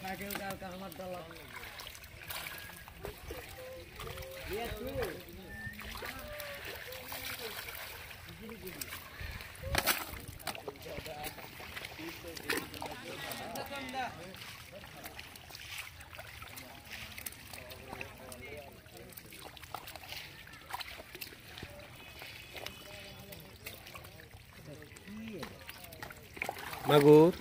Cycle কালকে আমার ডালা মাগুর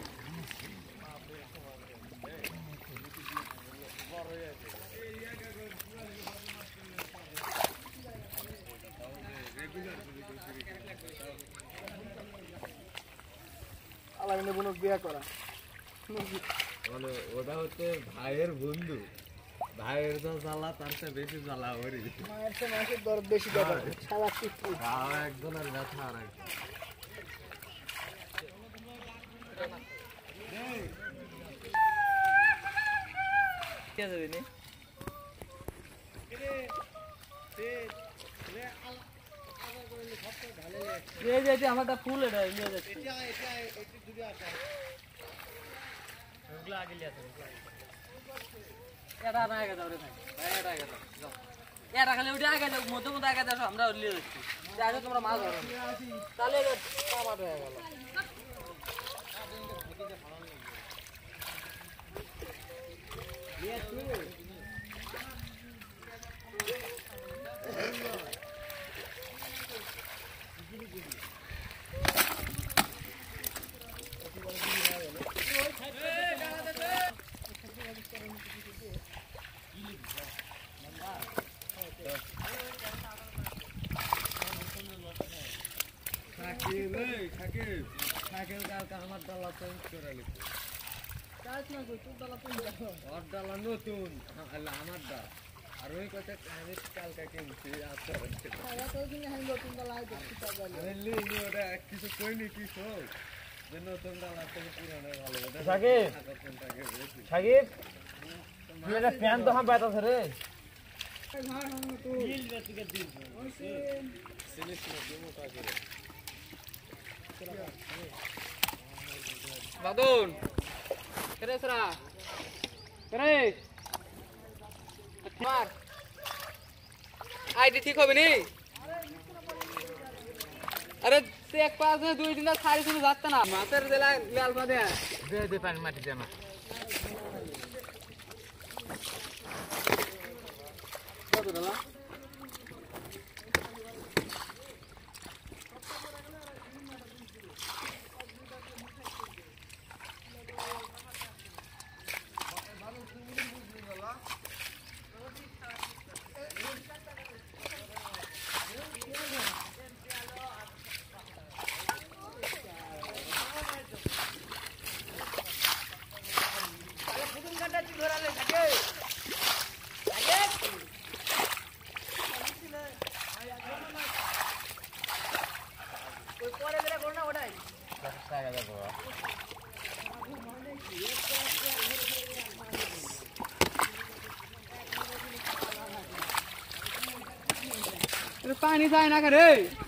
মানে ওটা হচ্ছে ভাইয়ের বন্ধু, ভাইয়ের তো জ্বালা তার চেয়ে বেশি জ্বালা ওরই। একজনের ব্যথা আর একজন। আমারটা ফুল এটা খালি ওটা আগে যাও মধ্যে মধ্যে আগে যাও আমরা উঠলে যাচ্ছি আগে তোমরা মাছ ধরো তাহলে কামাট হয়ে গেল সাইকেল কালকে আমার ডালা চেঞ্জ করে লিখো ওর ডালা নতুন আমার ডা আর ওই কথা আমি কালকে কিনছি ওটা কিছু কইনি কি যে নতুন ডালা থেকে পুরানো ভালো সাকিব ফ্যান তো হাম পাইতা রে বাদন কেরে সরা কেরে মার আইডি ঠিক হবে নি আরে তুই এক পাঁচ দুই দিন সারি শুনে যাচ্ছে না মাছের জেলা লাল বাদে দে পানি মাটি দে আমার কত দালা पानी जाए ना करे